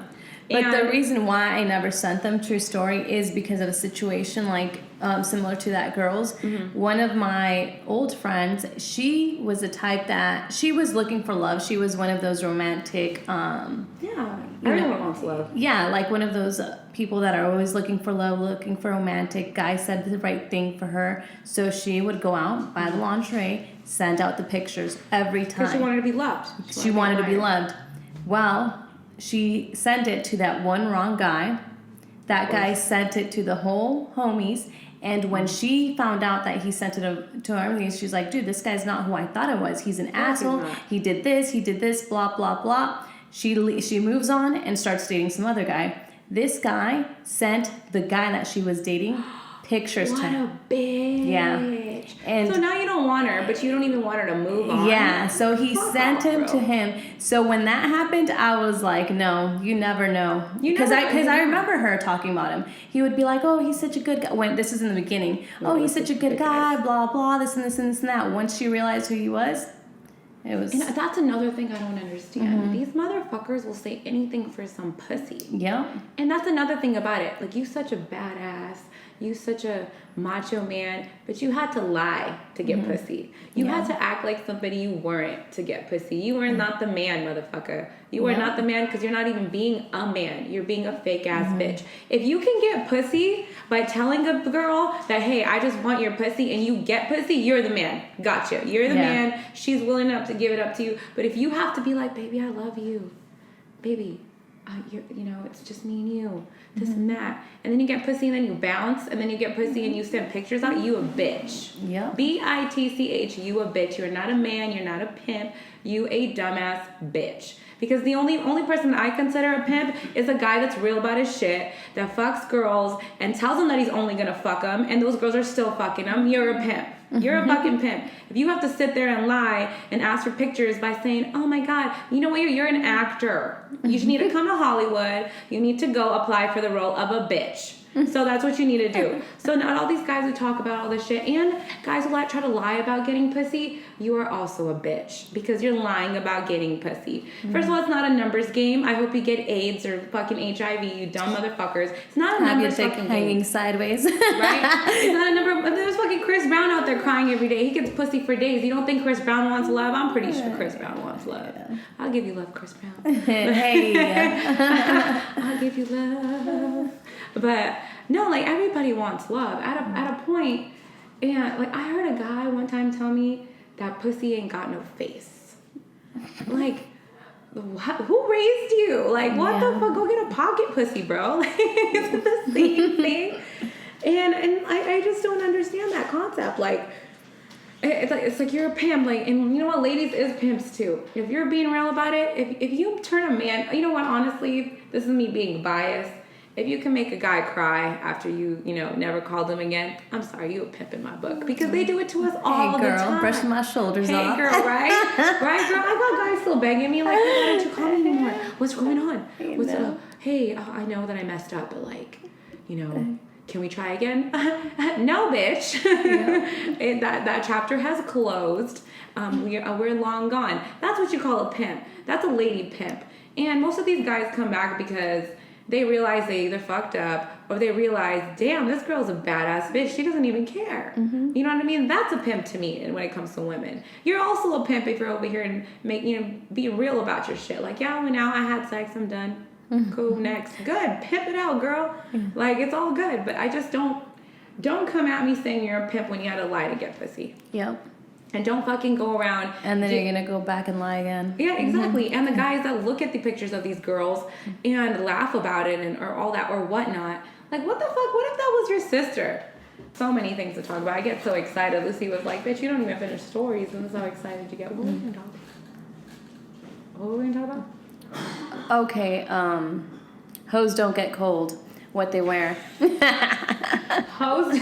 [SPEAKER 3] But the reason why I never sent them, true story, is because of a situation like similar to that girl's. One of my old friends, she was the type that she was looking for love. She was one of those romantic.
[SPEAKER 2] Everyone wants love.
[SPEAKER 3] Yeah, like one of those people that are always looking for love, looking for romantic. Guy said the right thing for her, so she would go out, buy the lingerie, send out the pictures every time.
[SPEAKER 2] Because she wanted to be loved.
[SPEAKER 3] She wanted to be loved. Well, she sent it to that one wrong guy. That guy sent it to the whole homies. And when she found out that he sent it to our homies, she's like, dude, this guy's not who I thought it was. He's an asshole. He did this, blah, blah, blah. She moves on and starts dating some other guy. This guy sent the guy that she was dating pictures to him.
[SPEAKER 2] What a bitch.
[SPEAKER 3] Yeah. And
[SPEAKER 2] so now you don't want her, but you don't even want her to move on.
[SPEAKER 3] Yeah, so he sent him to him. So when that happened, I was like, no, you never know. Because I remember her talking about him. He would be like, oh, he's such a good guy. When this is in the beginning. Oh, he's such a good guy, blah, blah, this and this and this and that. Once she realized who he was, It was.
[SPEAKER 2] And that's another thing I don't understand. These motherfuckers will say anything for some pussy.
[SPEAKER 3] Yep.
[SPEAKER 2] And that's another thing about it. Like, you such a badass. You such a macho man. But you had to lie to get pussy. You had to act like somebody you weren't to get pussy. You were not the man, motherfucker. You are not the man because you're not even being a man. You're being a fake-ass bitch. If you can get pussy by telling a girl that, hey, I just want your pussy, and you get pussy, you're the man. Gotcha. You're the man. She's willing enough to give it up to you. But if you have to be like, baby, I love you. Baby, it's just me and you. This and that. And then you get pussy and then you bounce. And then you get pussy and you send pictures out. You a bitch.
[SPEAKER 3] Yep.
[SPEAKER 2] B-I-T-C-H. You a bitch. You're not a man. You're not a pimp. You a dumbass bitch. Because the only person I consider a pimp is a guy that's real about his shit, that fucks girls and tells them that he's only gonna fuck them, and those girls are still fucking him. You're a pimp. You're a fucking pimp. If you have to sit there and lie and ask for pictures by saying, oh my God, you know what, you're an actor. You just need to come to Hollywood. You need to go apply for the role of a bitch. So that's what you need to do. So not all these guys who talk about all this shit and guys who try to lie about getting pussy, you are also a bitch because you're lying about getting pussy. First of all, it's not a numbers game. I hope you get AIDS or fucking HIV, you dumb motherfuckers. It's not a numbers fucking game.
[SPEAKER 3] Hanging sideways.
[SPEAKER 2] Right? It's not a number. There's fucking Chris Brown out there crying every day. He gets pussy for days. You don't think Chris Brown wants love? I'm pretty sure Chris Brown wants love. I'll give you love, Chris Brown.
[SPEAKER 3] Hey.
[SPEAKER 2] I'll give you love. But no, like, everybody wants love at a point. And like, I heard a guy one time tell me that pussy ain't got no face. Like, who raised you? Like, what the fuck? Go get a pocket pussy, bro. Like, is it the same thing? And I just don't understand that concept. Like, it's like you're a pimp. Like, and you know what, ladies is pimps too. If you're being real about it, if you turn a man, you know what? Honestly, this is me being biased. If you can make a guy cry after you never called him again, I'm sorry, you a pimp in my book. Because they do it to us all the time.
[SPEAKER 3] Hey, girl, brushing my shoulders off.
[SPEAKER 2] Hey, girl, right? Right, girl? I got guys still begging me, like, why don't you call me anymore? What's going on? What's up? Hey, I know that I messed up, but, like, can we try again? No, bitch. That chapter has closed. We're long gone. That's what you call a pimp. That's a lady pimp. And most of these guys come back because they realize they either fucked up or they realize, damn, this girl's a badass bitch. She doesn't even care. You know what I mean? That's a pimp to me. And when it comes to women, you're also a pimp if you're over here and be real about your shit. Like, yeah, I went out, I had sex, I'm done. Cool, next. Good. Pimp it out, girl. Like, it's all good. But I just don't come at me saying you're a pimp when you had to lie to get pussy.
[SPEAKER 3] Yep.
[SPEAKER 2] And don't fucking go around.
[SPEAKER 3] And then you're going to go back and lie again.
[SPEAKER 2] Yeah, exactly. And the guys that look at the pictures of these girls and laugh about it or all that or whatnot. Like, what the fuck? What if that was your sister? So many things to talk about. I get so excited. Lucy was like, bitch, you don't even finish stories. And that's how excited you get. What were we going to talk about? What were we going to talk about?
[SPEAKER 3] Okay, hoes don't get cold. What they wear.
[SPEAKER 2] Hoes.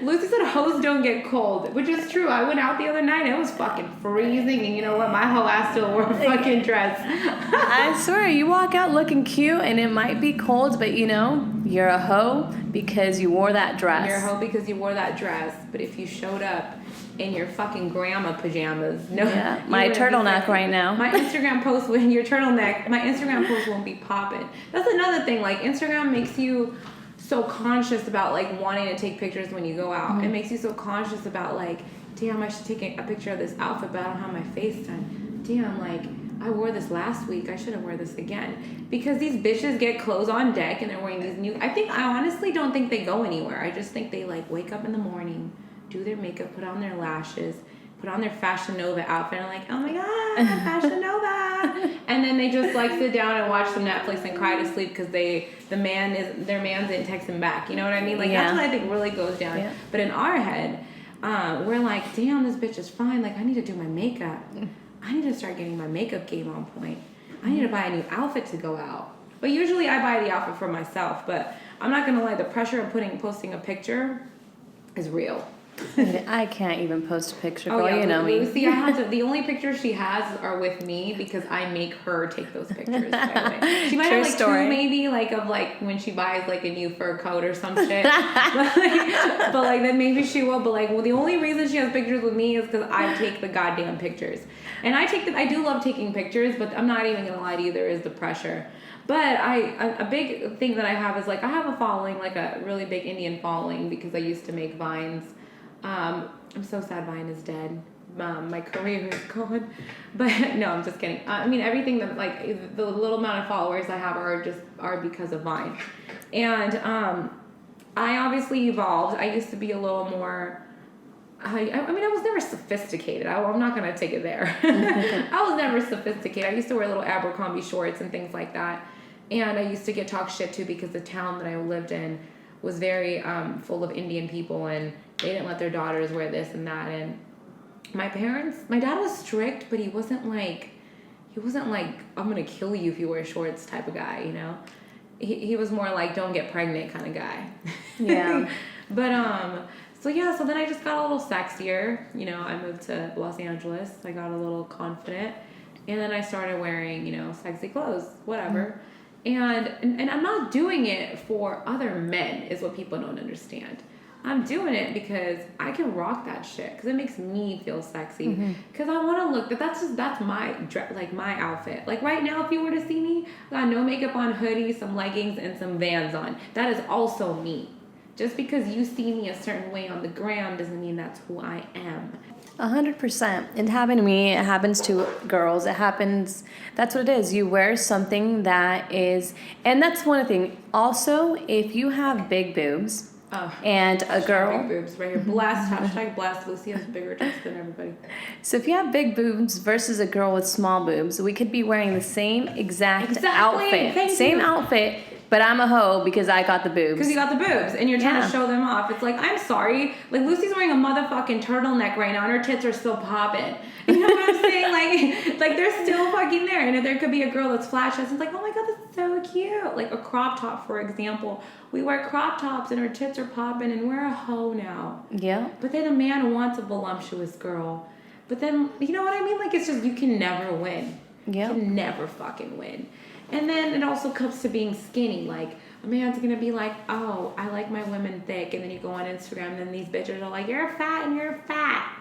[SPEAKER 2] Lucy said hoes don't get cold, which is true. I went out the other night and it was fucking freezing, and you know what? My whole ass still wore a fucking dress.
[SPEAKER 3] I swear, you walk out looking cute and it might be cold, but you're a hoe because you wore that dress.
[SPEAKER 2] You're a hoe because you wore that dress, but if you showed up in your fucking grandma pajamas,
[SPEAKER 3] my turtleneck right now.
[SPEAKER 2] My Instagram post with your turtleneck, my Instagram post won't be popping. That's another thing. Like, Instagram makes you so conscious about, like, wanting to take pictures when you go out. It makes you so conscious about, like, damn, I should take a picture of this outfit, but I don't have my face done. Damn, like, I wore this last week. I shouldn't wear this again. Because these bitches get clothes on deck and they're wearing these new... I honestly don't think they go anywhere. I just think they, like, wake up in the morning, do their makeup, put on their lashes, put on their Fashion Nova outfit, and like, oh my god, Fashion Nova, and then they just like sit down and watch some Netflix and cry to sleep because their man didn't text them back. You know what I mean? Like, that's what I think really goes down. Yeah. But in our head, we're like, damn, this bitch is fine. Like, I need to do my makeup. I need to start getting my makeup game on point. I need to buy a new outfit to go out. But usually I buy the outfit for myself. But I'm not gonna lie, the pressure of posting a picture is real.
[SPEAKER 3] I can't even post a picture, girl. You know me.
[SPEAKER 2] Lucy, I have to, the only pictures she has are with me because I make her take those pictures. By the way. She might
[SPEAKER 3] True
[SPEAKER 2] have like
[SPEAKER 3] story.
[SPEAKER 2] two, maybe like of like when she buys like a new fur coat or some shit. but like then maybe she will. But like, well, the only reason she has pictures with me is because I take the goddamn pictures, and I do love taking pictures, but I'm not even gonna lie to you, there is the pressure. But a big thing that I have is like I have a following, like a really big Indian following because I used to make Vines. I'm so sad Vine is dead. My career is gone. But no, I'm just kidding. I mean, everything that like the little amount of followers I have are because of Vine. And I obviously evolved. I used to be a little more I mean, I was never sophisticated. I'm not going to take it there. I was never sophisticated. I used to wear little Abercrombie shorts and things like that. And I used to get talked shit to because the town that I lived in was very full of Indian people, and they didn't let their daughters wear this and that. And my dad was strict, but he wasn't like, I'm going to kill you if you wear shorts type of guy, you know? He was more like, don't get pregnant kind of guy.
[SPEAKER 3] Yeah.
[SPEAKER 2] But, so then I just got a little sexier. You know, I moved to Los Angeles. I got a little confident. And then I started wearing, you know, sexy clothes, whatever. And I'm not doing it for other men is what people don't understand. I'm doing it because I can rock that shit because it makes me feel sexy. Because I want to look, that's my outfit. Like right now, if you were to see me, I got no makeup on, hoodie, some leggings, and some Vans on. That is also me. Just because you see me a certain way on the gram doesn't mean that's who I am.
[SPEAKER 3] 100%. It happened to me. It happens to girls. It happens. That's what it is. You wear something that is, and that's one thing. Also, if you have big boobs and a girl,
[SPEAKER 2] big boobs right here. Blast Lucy has bigger tits than everybody.
[SPEAKER 3] So if you have big boobs versus a girl with small boobs, we could be wearing the same exact outfit, same outfit. But I'm a hoe because I got the boobs.
[SPEAKER 2] Because you got the boobs and you're trying to show them off. It's like, I'm sorry. Like, Lucy's wearing a motherfucking turtleneck right now and her tits are still popping. You know what I'm saying? Like they're still fucking there. And if there could be a girl that's flash chest, it's like, oh my God, that's so cute. Like a crop top, for example. We wear crop tops and her tits are popping and we're a hoe now.
[SPEAKER 3] Yeah.
[SPEAKER 2] But then a man wants a voluptuous girl. But then, you know what I mean? Like, it's just, you can never win.
[SPEAKER 3] Yeah.
[SPEAKER 2] You can never fucking win. And then it also comes to being skinny. Like, a man's gonna be like, oh, I like my women thick. And then you go on Instagram and then these bitches are like, you're fat and you're fat.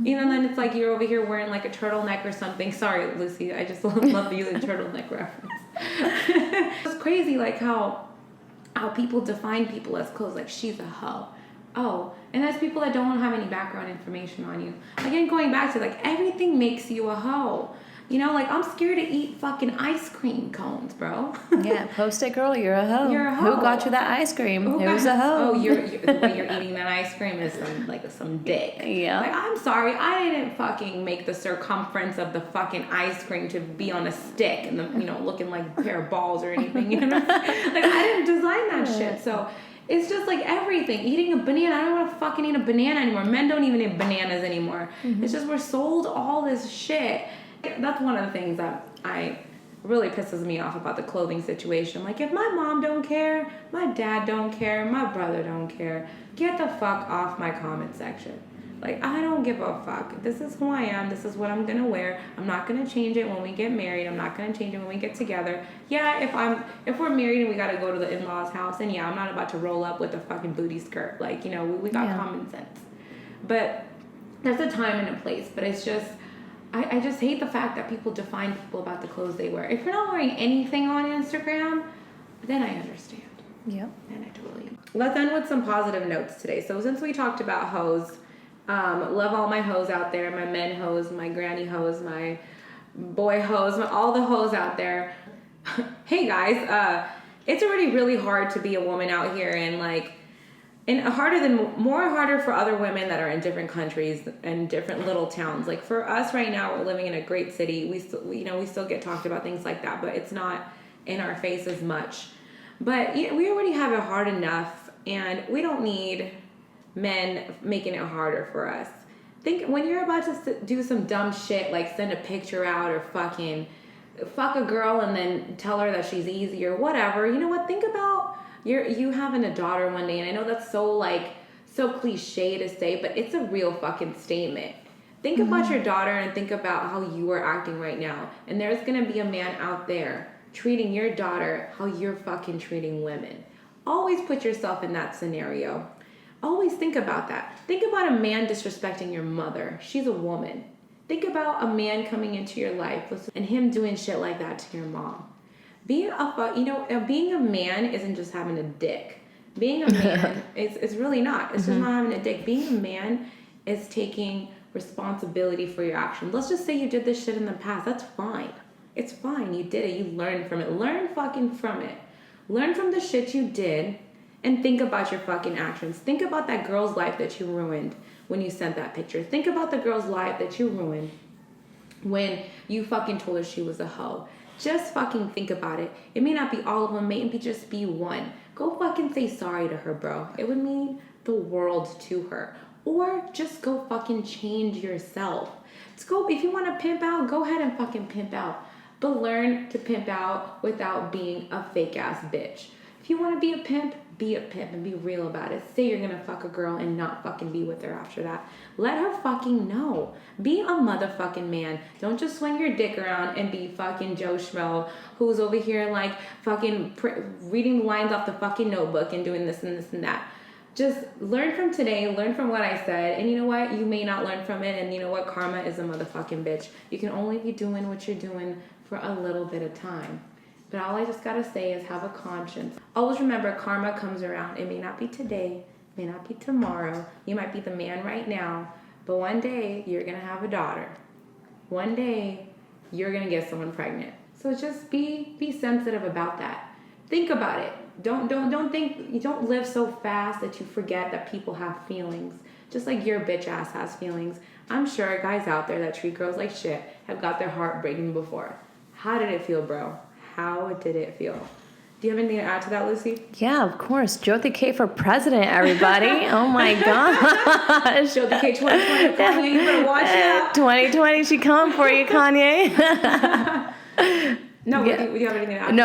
[SPEAKER 2] You know, and then it's like you're over here wearing like a turtleneck or something. Sorry, Lucy, I just love using turtleneck reference. It's crazy, like how people define people as clothes. Like, she's a hoe. Oh, and there's people that don't have any background information on you. Again, going back to like, everything makes you a hoe. You know, like, I'm scared to eat fucking ice cream cones, bro.
[SPEAKER 3] Yeah, post it, girl. You're a hoe.
[SPEAKER 2] You're a hoe.
[SPEAKER 3] Who got you that ice cream? Who's a hoe?
[SPEAKER 2] Oh, the way you're eating that ice cream is some dick.
[SPEAKER 3] Yeah.
[SPEAKER 2] Like, I'm sorry, I didn't fucking make the circumference of the fucking ice cream to be on a stick and looking like a pair of balls or anything. You know what I'm saying? Like, I didn't design that shit. So it's just like everything. Eating a banana. I don't want to fucking eat a banana anymore. Men don't even eat bananas anymore. It's just we're sold all this shit. That's one of the things that really pisses me off about the clothing situation. Like, if my mom don't care, my dad don't care, my brother don't care, get the fuck off my comment section. Like, I don't give a fuck. This is who I am. This is what I'm gonna wear. I'm not gonna change it when we get married. I'm not gonna change it when we get together. Yeah, if we're married and we gotta go to the in-laws' house, and yeah, I'm not about to roll up with a fucking booty skirt. Like, you know, we got common sense. But there's a time and a place. But it's just, I just hate the fact that people define people about the clothes they wear. If you're not wearing anything on Instagram, then I understand.
[SPEAKER 3] Yep.
[SPEAKER 2] Then I totally. Let's end with some positive notes today. So since we talked about hoes, love all my hoes out there, my men hoes, my granny hoes, my boy hoes, all the hoes out there. Hey guys, it's already really hard to be a woman out here, and like, and harder for other women that are in different countries and different little towns. Like, for us right now, we're living in a great city. We still get talked about things like that, but it's not in our face as much. But we already have it hard enough, and we don't need men making it harder for us. Think when you're about to do some dumb shit, like send a picture out or fucking fuck a girl and then tell her that she's easy or whatever. You know what? Think about you having a daughter one day, and I know that's so so cliche to say, but it's a real fucking statement. Think about your daughter and think about how you are acting right now. And there's gonna be a man out there treating your daughter how you're fucking treating women. Always put yourself in that scenario. Always think about that. Think about a man disrespecting your mother. She's a woman. Think about a man coming into your life and him doing shit like that to your mom. Being a man isn't just having a dick. Being a man is really not. It's just not having a dick. Being a man is taking responsibility for your actions. Let's just say you did this shit in the past. That's fine. It's fine. You did it. You learned from it. Learn fucking from it. Learn from the shit you did and think about your fucking actions. Think about that girl's life that you ruined when you sent that picture. Think about the girl's life that you ruined when you fucking told her she was a hoe. Just fucking think about it. It may not be all of them. Maybe just be one. Go fucking say sorry to her, bro. It would mean the world to her. Or just go fucking change yourself. If you want to pimp out, go ahead and fucking pimp out. But learn to pimp out without being a fake ass bitch. If you want to be a pimp and be real about it. Say you're gonna fuck a girl and not fucking be with her after that. Let her fucking know. Be a motherfucking man. Don't just swing your dick around and be fucking Joe Schmo who's over here like fucking reading lines off the fucking notebook and doing this and this and that. Just learn from today, learn from what I said, and you know what? You may not learn from it, and you know what? Karma is a motherfucking bitch. You can only be doing what you're doing for a little bit of time. But all I just gotta say is have a conscience. Always remember, karma comes around. It may not be today, it may not be tomorrow. You might be the man right now, but one day you're gonna have a daughter. One day you're gonna get someone pregnant. So just be sensitive about that. Think about it. Don't live so fast that you forget that people have feelings. Just like your bitch ass has feelings. I'm sure guys out there that treat girls like shit have got their heart breaking before. How did it feel, bro? How did it feel? Do you have anything to add to that, Lucy?
[SPEAKER 3] Yeah, of course. Joty Kay for president, everybody. Oh my gosh.
[SPEAKER 2] Joty Kay 2020. Kanye, you better watch out.
[SPEAKER 3] 2020, she come for you, Kanye.
[SPEAKER 2] No, yeah. Do you have anything to add?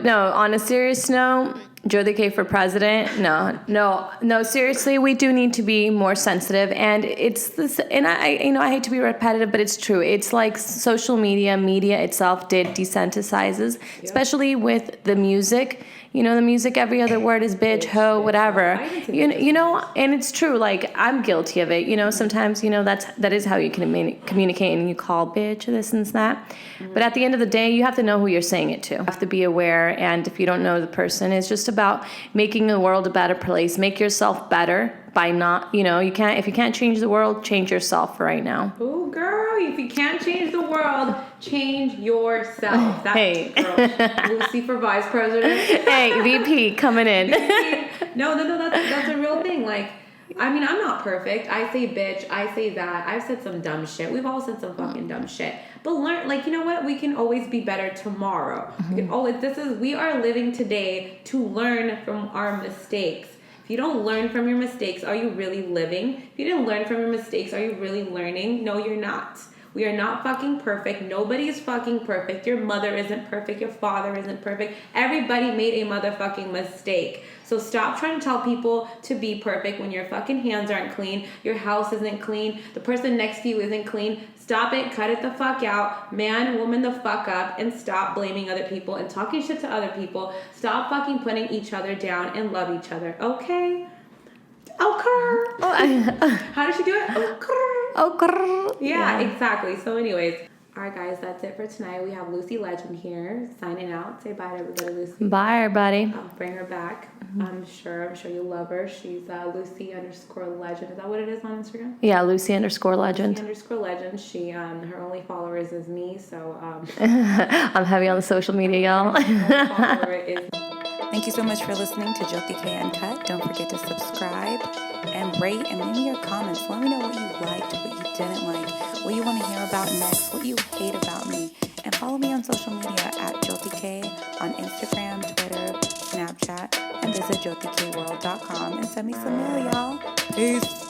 [SPEAKER 3] No, on a serious note, Joty Kay for president. No. Seriously, we do need to be more sensitive, and it's this. And I hate to be repetitive, but it's true. It's like social media itself did desensitizes, especially with the music. You know, the music. Every other word is bitch, hoe, whatever. You know, and it's true. Like I'm guilty of it. You know, sometimes that is how you can communicate, and you call bitch this and that. Mm-hmm. But at the end of the day, you have to know who you're saying it to. You have to be aware, and if you don't know the person, it's just about making the world a better place. Make yourself better by not, if you can't change the world, change yourself for right now.
[SPEAKER 2] Oh, girl, if you can't change the world, change yourself.
[SPEAKER 3] Hey.
[SPEAKER 2] Lucy for vice president.
[SPEAKER 3] Hey, VP coming in.
[SPEAKER 2] No, that's a real thing. Like, I mean, I'm not perfect. I say bitch. I say that. I've said some dumb shit. We've all said some fucking dumb shit. But learn, like, you know what? We can always be better tomorrow. Mm-hmm. We are living today to learn from our mistakes. If you don't learn from your mistakes, are you really living? If you didn't learn from your mistakes, are you really learning? No, you're not. We are not fucking perfect. Nobody is fucking perfect. Your mother isn't perfect. Your father isn't perfect. Everybody made a motherfucking mistake. So stop trying to tell people to be perfect when your fucking hands aren't clean, your house isn't clean, the person next to you isn't clean. Stop it. Cut it the fuck out. Man, woman, the fuck up, and stop blaming other people and talking shit to other people. Stop fucking putting each other down and love each other. Okay? How did she do it? Yeah, exactly. So anyways, all right, guys, that's it for tonight. We have Lucy Legend here signing out. Say bye to everybody, Lucy.
[SPEAKER 3] Bye, everybody.
[SPEAKER 2] I'll bring her back. Mm-hmm. I'm sure you love her. She's Lucy_Legend. Is that what it is on Instagram?
[SPEAKER 3] Yeah, Lucy_Legend.
[SPEAKER 2] Lucy_Legend. She her only followers is me. So
[SPEAKER 3] I'm heavy on the social media, y'all.
[SPEAKER 1] Thank you so much for listening to Joty Kay Uncut. Don't forget to subscribe and rate and leave me your comments. Let me know what you liked, what you didn't like, what you want to hear about next, what you hate about me. And follow me on social media at Joty Kay on Instagram, Twitter, Snapchat, and visit jotykworld.com and send me some mail, y'all. Peace.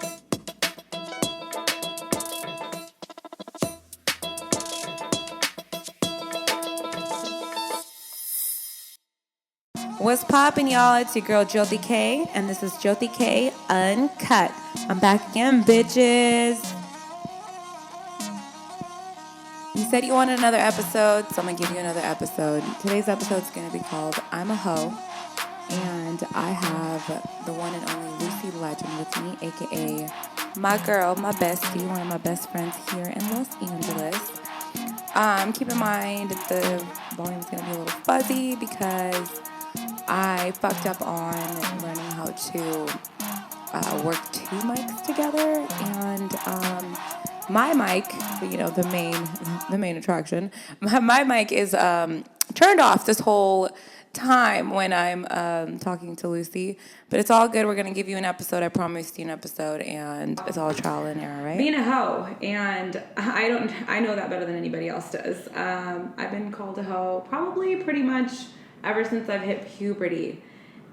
[SPEAKER 1] What's poppin', y'all? It's your girl Joty Kay, and this is Joty Kay Uncut. I'm back again, bitches. You said you wanted another episode, so I'm gonna give you another episode. Today's episode is gonna be called I'm a Hoe, and I have the one and only Lucy Legend with me, aka my girl, my bestie, one of my best friends here in Los Angeles. Keep in mind that the volume's gonna be a little fuzzy because I fucked up on learning how to work two mics together, and my mic, the main attraction, my mic is turned off this whole time when I'm talking to Lucy, but it's all good. We're gonna give you an episode. I promised you an episode, and it's all trial and error, right?
[SPEAKER 2] Being a hoe, and I know that better than anybody else does. I've been called a hoe probably pretty much ever since I've hit puberty.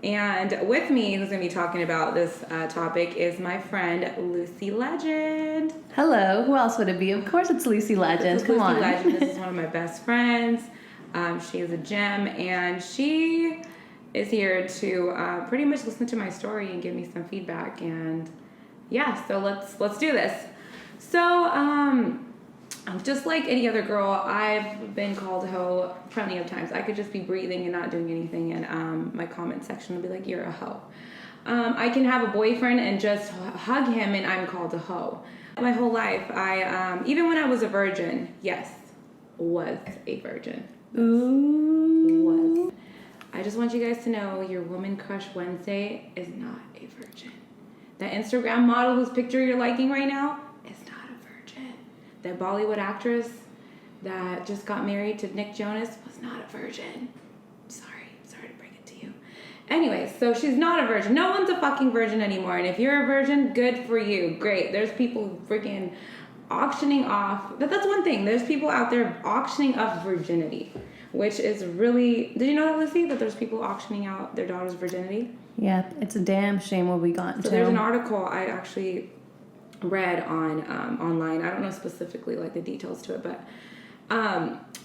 [SPEAKER 2] And with me, who's going to be talking about this topic, is my friend Lucy Legend.
[SPEAKER 3] Hello. Who else would it be? Of course, it's Lucy Legend. Come on.
[SPEAKER 2] Legend. This is one of my best friends. She is a gem, and she is here to pretty much listen to my story and give me some feedback. And yeah, so let's do this. So just like any other girl, I've been called a hoe plenty of times. I could just be breathing and not doing anything, and my comment section will be like, "You're a hoe." I can have a boyfriend and just hug him, and I'm called a hoe. My whole life, I even when I was a virgin, yes, was a virgin.
[SPEAKER 3] Ooh.
[SPEAKER 2] Was. I just want you guys to know your Woman Crush Wednesday is not a virgin. That Instagram model whose picture you're liking right now is not a virgin. That Bollywood actress that just got married to Nick Jonas was not a virgin. Sorry to break it to you. Anyway, so she's not a virgin. No one's a fucking virgin anymore. And if you're a virgin, good for you. Great. There's people freaking auctioning off. That's one thing. There's people out there auctioning off virginity, which is really... Did you know that, Lucy? That there's people auctioning out their daughter's virginity?
[SPEAKER 3] Yeah, it's a damn shame what we got into.
[SPEAKER 2] So there's an article I actually read on online. I don't know specifically like the details to it, but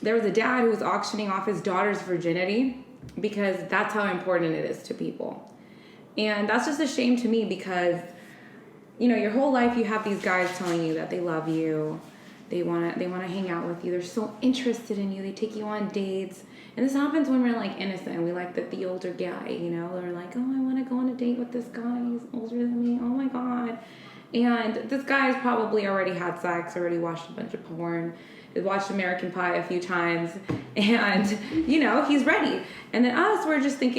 [SPEAKER 2] there was a dad who was auctioning off his daughter's virginity because that's how important it is to people. And that's just a shame to me because, you know, your whole life you have these guys telling you that they love you, they want to hang out with you, they're so interested in you, they take you on dates. And this happens when we're like innocent. We like the older guy, you know, they're like, "Oh, I want to go on a date with this guy, he's older than me, oh my god." And this guy has probably already had sex, already watched a bunch of porn, watched American Pie a few times, and, you know, he's ready. And then us, we're just thinking